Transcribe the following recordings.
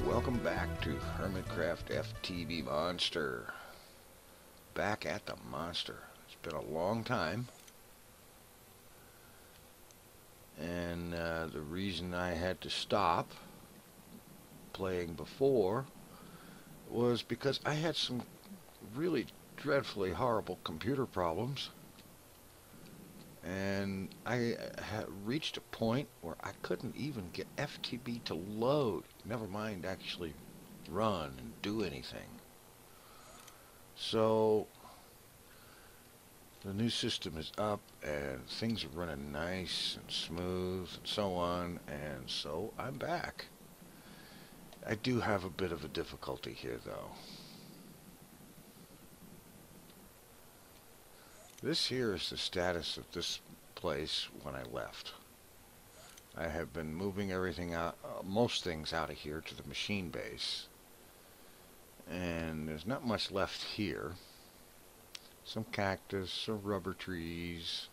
Welcome back to Hermitcraft FTB Monster. Back at the monster. It's been a long time. And the reason I had to stop playing before was because I had some really dreadfully horrible computer problems. And I had reached a point where I couldn't even get FTB to load, never mind actually run and do anything. So the new system is up and things are running nice and smooth and so on, and so I'm back. I do have a bit of a difficulty here though. This here is the status of this place when I left. I have been moving everything out, most things out of here to the machine base. And there's not much left here. Some cactus, some rubber trees,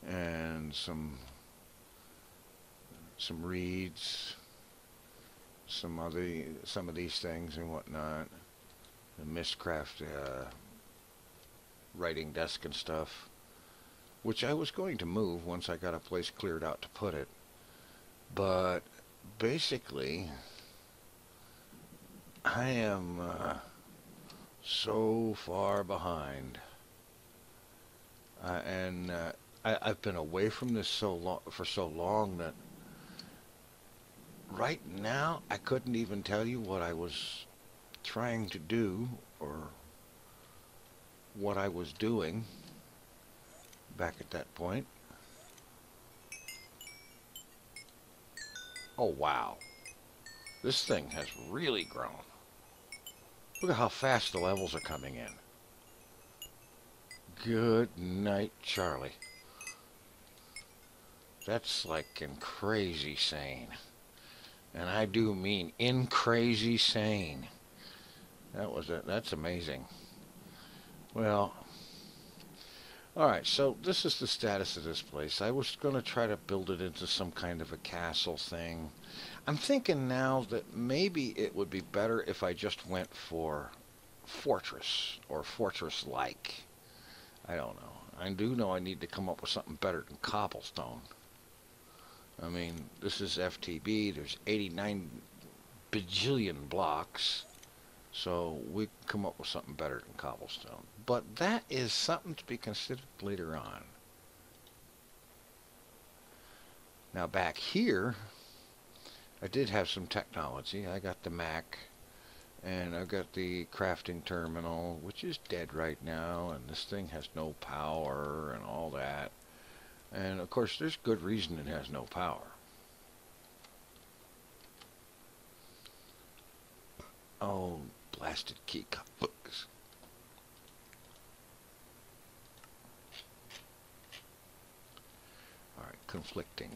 and some reeds, some of these things and whatnot. The Mistcraft writing desk and stuff, which I was going to move once I got a place cleared out to put it. But basically, I am so far behind, I've been away from this for so long that right now I couldn't even tell you what I was trying to do or what I was doing back at that point. Oh wow, this thing has really grown. Look at how fast the levels are coming in. Good night, Charlie. That's like in crazy sane. And I do mean in crazy sane. That's amazing. Well, alright, so this is the status of this place. I was going to try to build it into some kind of a castle thing. I'm thinking now that maybe it would be better if I just went for fortress or fortress-like. I don't know. I do know I need to come up with something better than cobblestone. I mean, this is FTB. There's 89 bajillion blocks. So we can come up with something better than cobblestone. But that is something to be considered later on. Now back here, I did have some technology. I got the Mac, and I've got the crafting terminal, which is dead right now, and this thing has no power and all that. And of course, there's good reason it has no power. Oh, blasted key books. Alright, conflicting.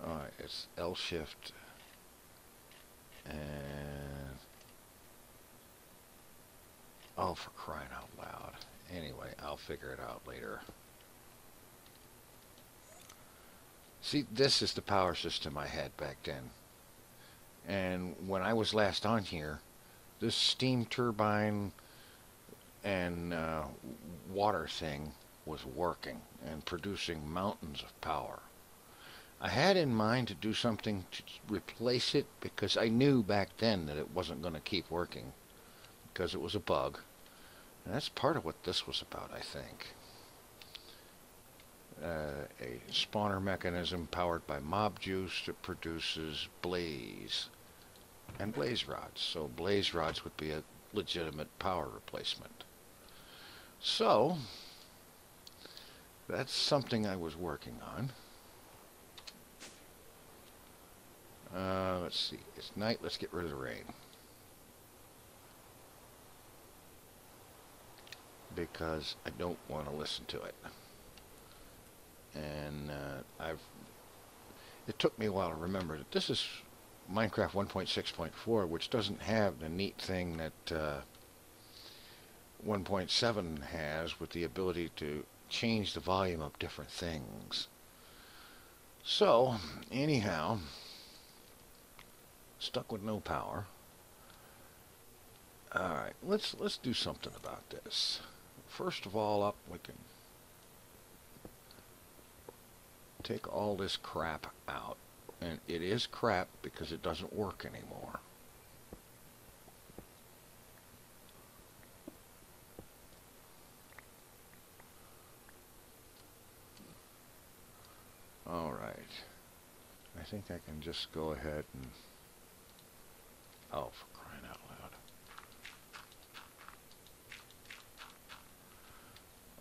Alright, it's L shift and oh, for crying out loud. Anyway, I'll figure it out later. See, this is the power system I had back then. And when I was last on here, this steam turbine and water thing was working and producing mountains of power. I had in mind to do something to replace it because I knew back then that it wasn't going to keep working because it was a bug. And that's part of what this was about, I think. A spawner mechanism powered by mob juice that produces blaze and blaze rods. So blaze rods would be a legitimate power replacement. So that's something I was working on. Let's see, it's night, let's get rid of the rain. Because I don't want to listen to it. And it took me a while to remember that this is Minecraft 1.6.4, which doesn't have the neat thing that 1.7 has, with the ability to change the volume of different things. So, anyhow, stuck with no power. Alright, let's do something about this. First of all, we can take all this crap out. And it is crap because it doesn't work anymore. Alright. I think I can just go ahead and... Oh, for crying out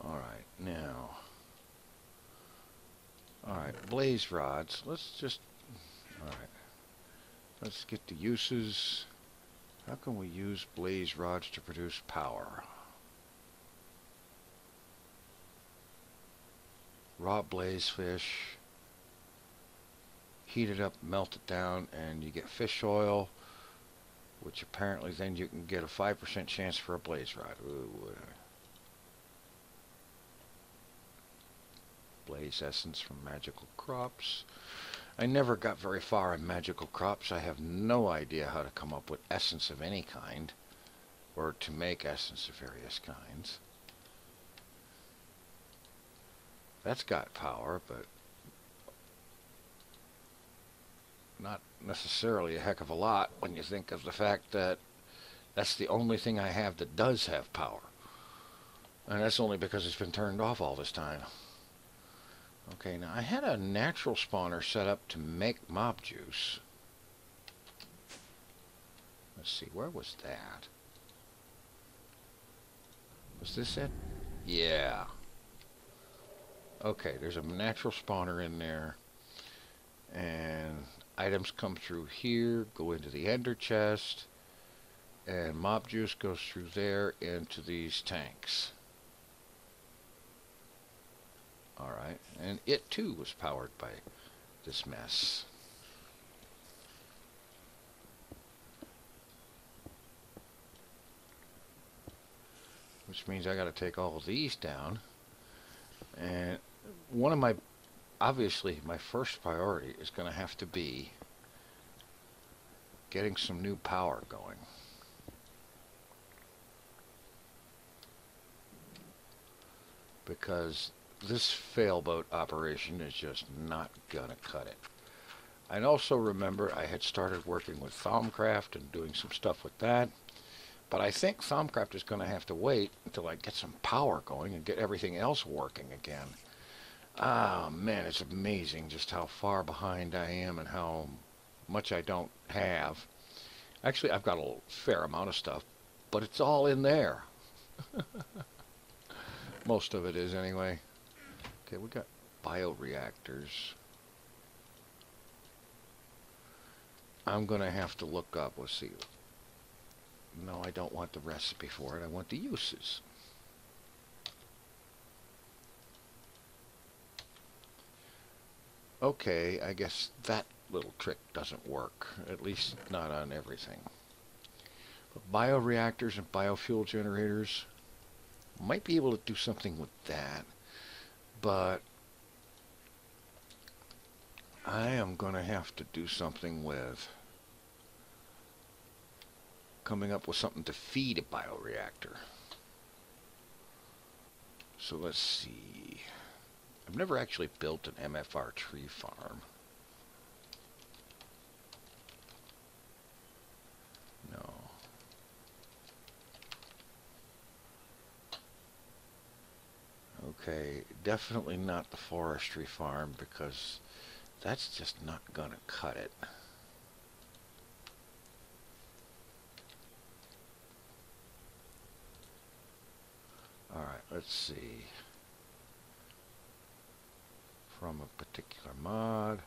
loud. Alright, now... Alright, blaze rods. Let's just... Alright. Let's get the uses. How can we use blaze rods to produce power? Raw blaze fish. Heat it up, melt it down, and you get fish oil, which apparently then you can get a 5% chance for a blaze rod. Ooh, blaze essence from magical crops. I never got very far in magical crops. I have no idea how to come up with essence of any kind, or to make essence of various kinds. That's got power, but not necessarily a heck of a lot when you think of the fact that that's the only thing I have that does have power. And that's only because it's been turned off all this time. Okay, now I had a natural spawner set up to make mob juice. Let's see, where was that? Was this it? Yeah. Okay, there's a natural spawner in there. And items come through here, go into the ender chest, and mob juice goes through there into these tanks. Alright, and it too was powered by this mess. Which means I gotta take all of these down. And one of my, obviously my first priority is gonna have to be getting some new power going. Because this failboat operation is just not gonna cut it. I also remember I had started working with Thaumcraft and doing some stuff with that, but I think Thaumcraft is going to have to wait until I get some power going and get everything else working again. Ah, man, it's amazing just how far behind I am and how much I don't have. Actually, I've got a fair amount of stuff, but it's all in there. Most of it is, anyway. Okay, we got bioreactors. I'm going to have to look up, let's see. No, I don't want the recipe for it. I want the uses. Okay, I guess that little trick doesn't work. At least not on everything. But bioreactors and biofuel generators, might be able to do something with that. But I am going to have to do something with coming up with something to feed a bioreactor. So let's see. I've never actually built an MFR tree farm. No. Okay, definitely not the forestry farm because that's just not gonna cut it. Alright, let's see. From a particular mod.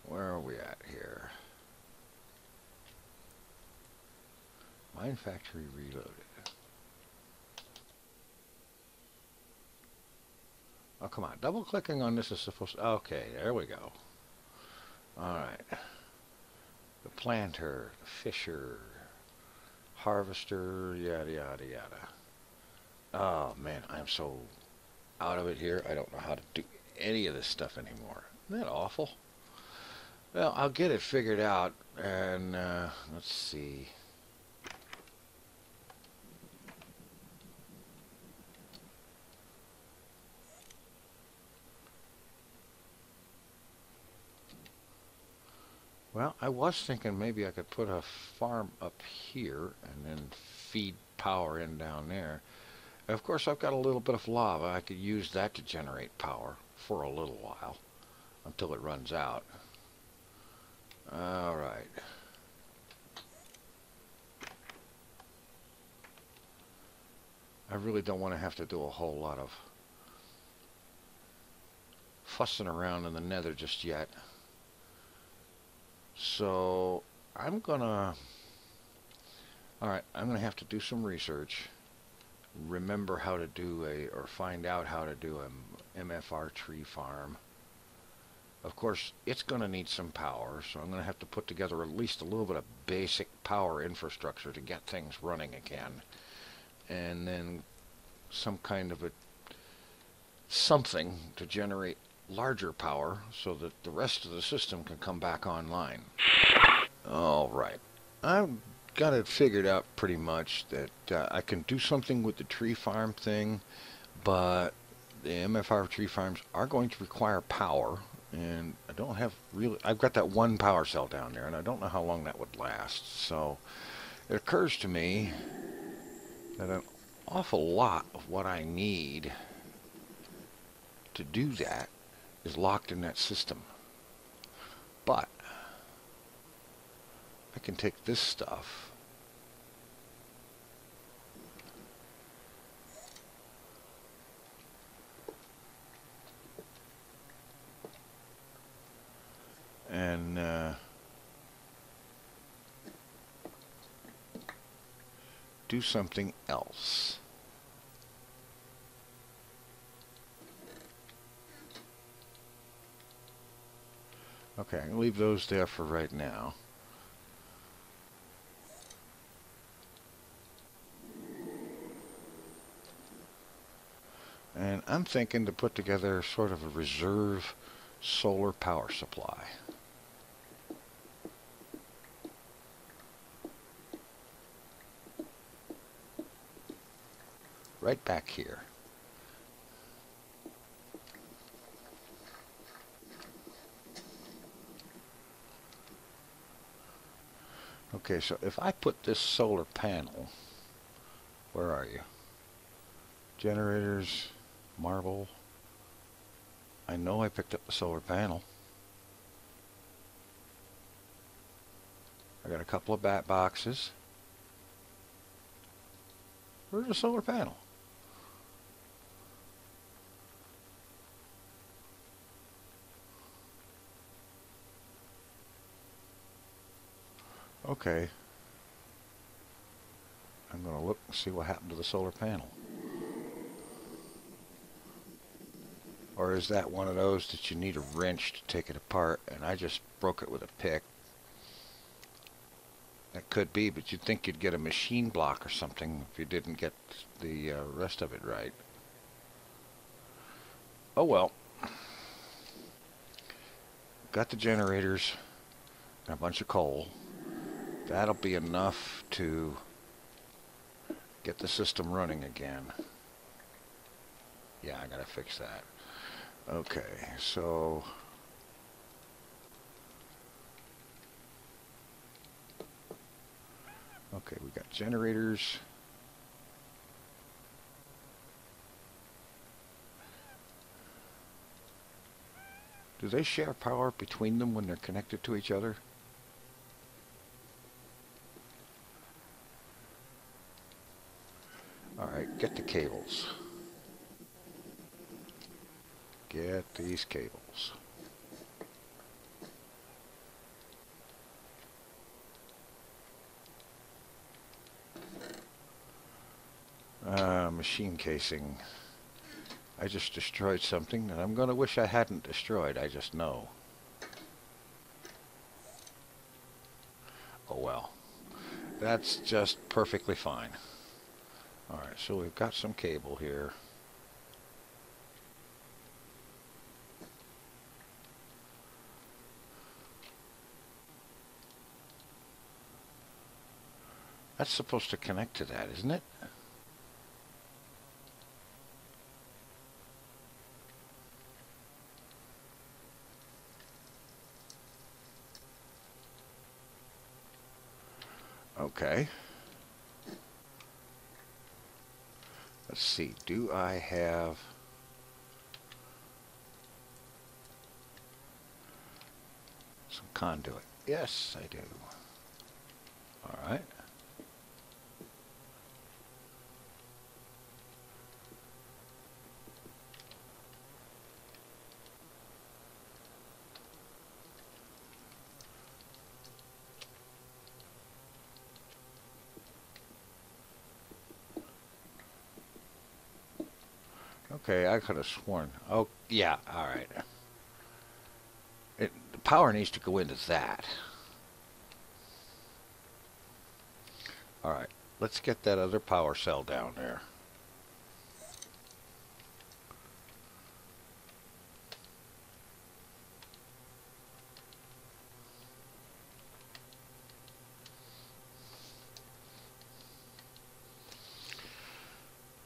Where are we at here? Mine Factory Reloaded. Oh, come on. Double clicking on this is supposed to... Okay, there we go. Alright. The planter, the fisher, harvester, yada yada yada. Oh man, I'm so out of it here. I don't know how to do any of this stuff anymore. Isn't that awful? Well, I'll get it figured out, and let's see. Well, I was thinking maybe I could put a farm up here and then feed power in down there. Of course, I've got a little bit of lava. I could use that to generate power for a little while until it runs out. All right. I really don't want to have to do a whole lot of fussing around in the nether just yet. So I'm gonna have to do some research, remember how to do or find out how to do a MFR tree farm. Of course, it's gonna need some power, so I'm gonna have to put together at least a little bit of basic power infrastructure to get things running again, and then some kind of something to generate larger power so that the rest of the system can come back online. All right, I've got it figured out pretty much that I can do something with the tree farm thing, but the MFR tree farms are going to require power, and I don't have really, I've got that one power cell down there, and I don't know how long that would last. So it occurs to me that an awful lot of what I need to do that is locked in that system. But I can take this stuff and do something else. Okay, I'm going to leave those there for right now. And I'm thinking to put together sort of a reserve solar power supply. Right back here. Okay, so if I put this solar panel, where are you? Generators, marble. I know I picked up the solar panel. I got a couple of bat boxes. Where's the solar panel? Okay. I'm going to look and see what happened to the solar panel. Or is that one of those that you need a wrench to take it apart, and I just broke it with a pick? That could be, but you'd think you'd get a machine block or something if you didn't get the rest of it right. Oh well. Got the generators and a bunch of coal. That'll be enough to get the system running again. Yeah, I gotta fix that. Okay, so okay, we got generators. Do they share power between them when they're connected to each other? Alright, get the cables. Get these cables. Machine casing. I just destroyed something that I'm going to wish I hadn't destroyed. I just know. Oh well. That's just perfectly fine. Alright, so we've got some cable here. That's supposed to connect to that, isn't it? Okay. Let's see, do I have... some conduit? Yes, I do. Alright. Okay, I could have sworn. Oh, yeah, alright. The power needs to go into that. Alright, let's get that other power cell down there.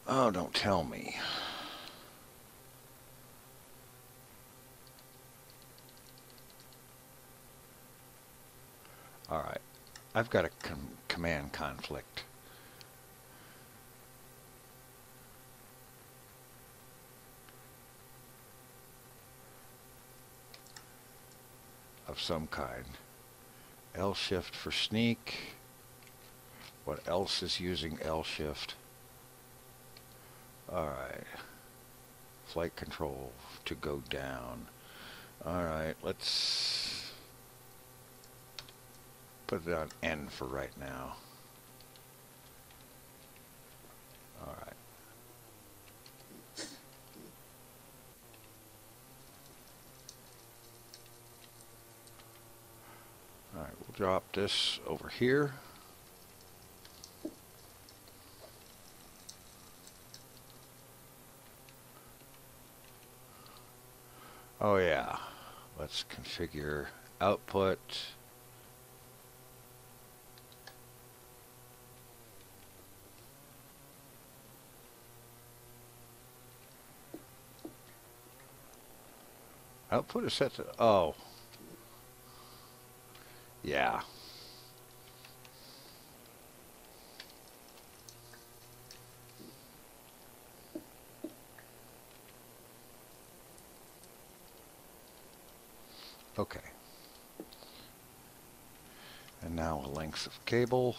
Oh, don't tell me. Alright, I've got a command conflict. Of some kind. L shift for sneak. What else is using L shift? Alright. Flight control to go down. Alright, let's put it on N for right now. Alright. Alright, we'll drop this over here. Oh yeah. Let's configure output. Output is set to... oh. Yeah. Okay. And now a length of cable.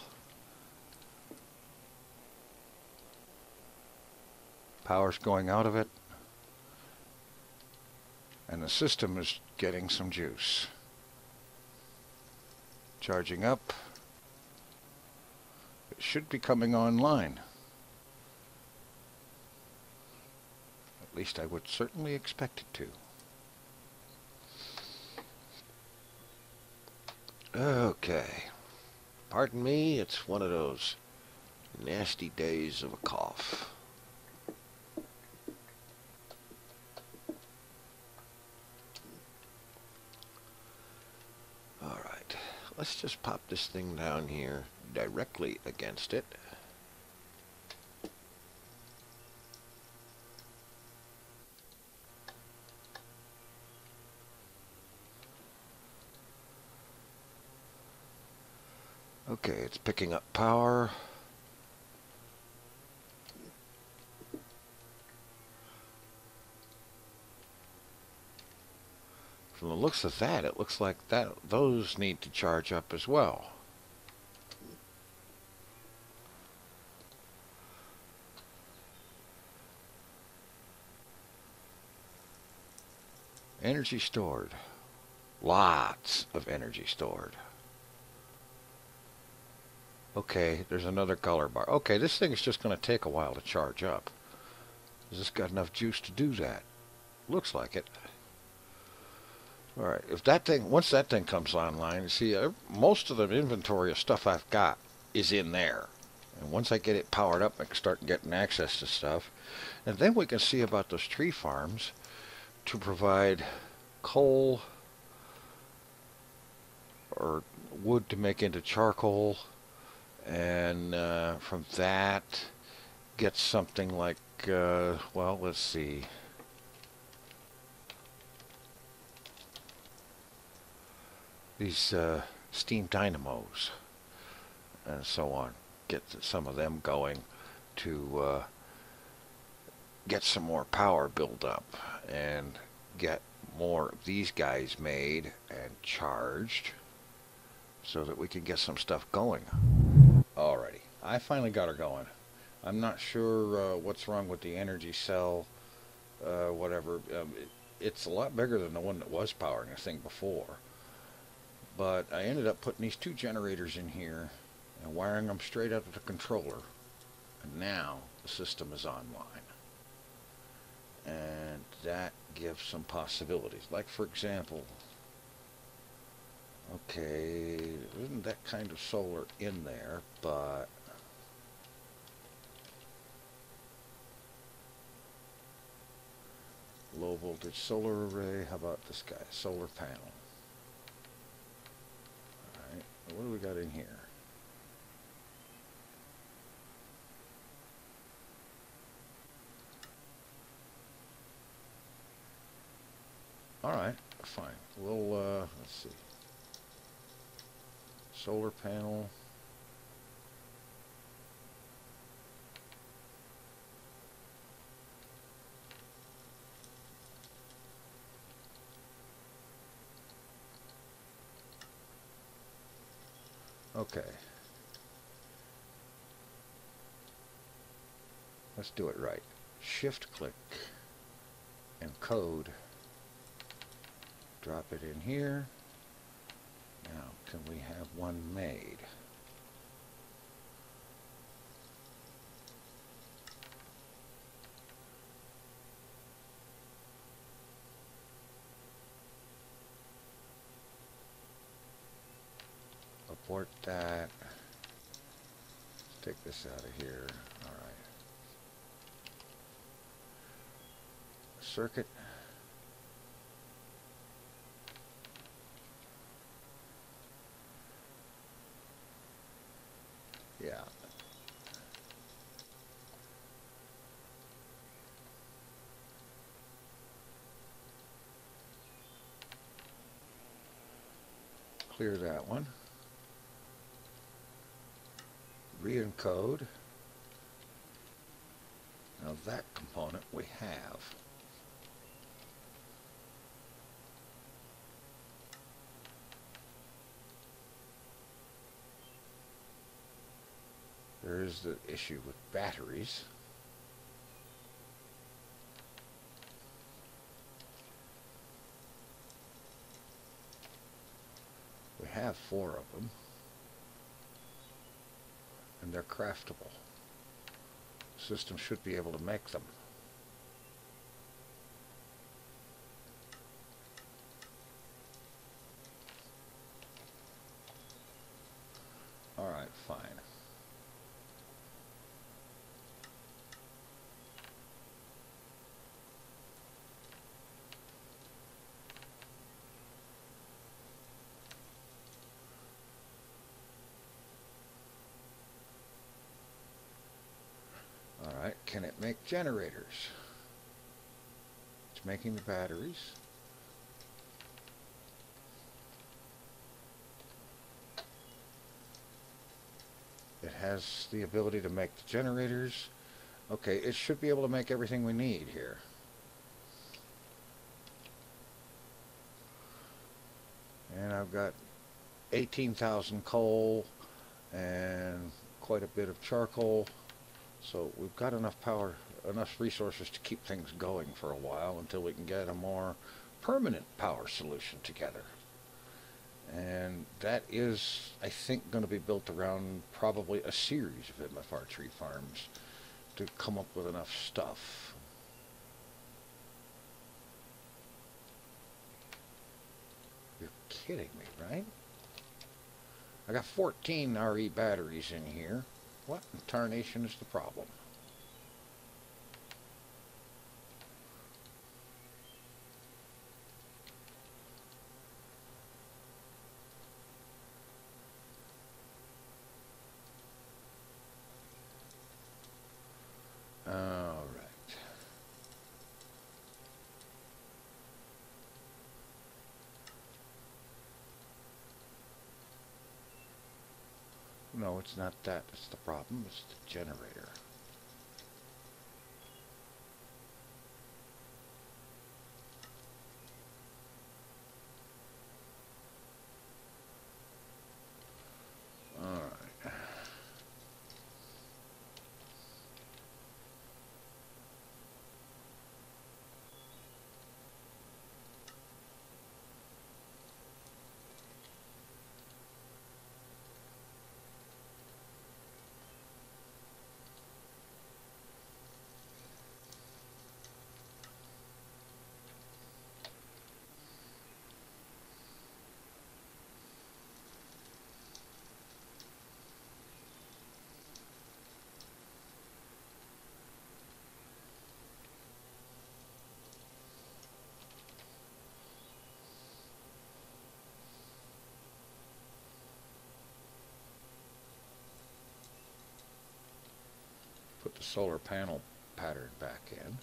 Power's going out of it. And the system is getting some juice. Charging up. It should be coming online. At least I would certainly expect it to. Okay. Pardon me, it's one of those nasty days of a cough. Alright, let's just pop this thing down here directly against it. Okay, it's picking up power. From the looks of that, it looks like those need to charge up as well. Energy stored. Lots of energy stored. Okay, there's another color bar. Okay, this thing is just going to take a while to charge up. Has this got enough juice to do that? Looks like it. Alright, if that thing, once that thing comes online, see, most of the inventory of stuff I've got is in there. And once I get it powered up, I can start getting access to stuff. And then we can see about those tree farms to provide coal or wood to make into charcoal. And from that, get something like, well, let's see. These steam dynamos and so on. Get some of them going to get some more power built up and get more of these guys made and charged so that we can get some stuff going. Alrighty, I finally got her going. I'm not sure what's wrong with the energy cell, whatever. It's a lot bigger than the one that was powering the thing before. But I ended up putting these two generators in here and wiring them straight out of the controller. And now the system is online. And that gives some possibilities. Like, for example, okay, there isn't that kind of solar in there, but low voltage solar array. How about this guy? Solar panel. Alright, what do we got in here? Alright, fine. We'll, let's see. Solar panel. Okay. Let's do it right. Shift click and code. Drop it in here. Now, can we have one made? Abort that. Take this out of here. All right. Circuit. Yeah. Clear that one. Re-encode. Now that component we have. There is the issue with batteries. We have 4 of them, and they're craftable. The system should be able to make them. All right, fine. Alright, can it make generators? It's making the batteries. It has the ability to make the generators. Okay, it should be able to make everything we need here. And I've got 18,000 coal and quite a bit of charcoal. So we've got enough power, enough resources to keep things going for a while until we can get a more permanent power solution together. And that is, I think, going to be built around probably a series of MFR tree farms to come up with enough stuff. You're kidding me, right? I got 14 RE batteries in here. What in tarnation is the problem? All right. No, it's not that. It's the problem. It's the generator. All right. Put the solar panel pattern back in.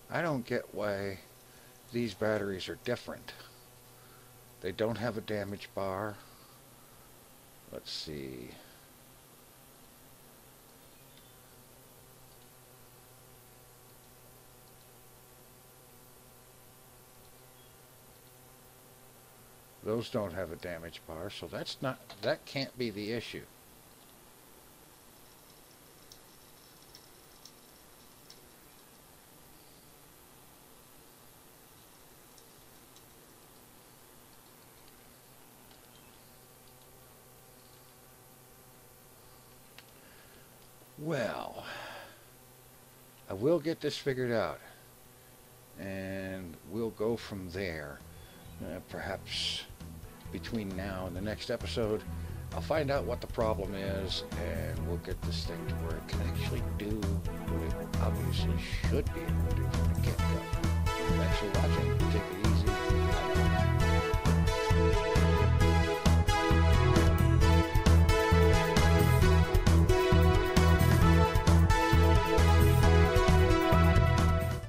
I don't get why these batteries are different. They don't have a damage bar. Let's see. Those don't have a damage bar, so that can't be the issue. Well, I will get this figured out, and we'll go from there. Perhaps between now and the next episode, I'll find out what the problem is, and we'll get this thing to where it can actually do what it obviously should be able to do from the get-go. Thanks for watching. Take it easy.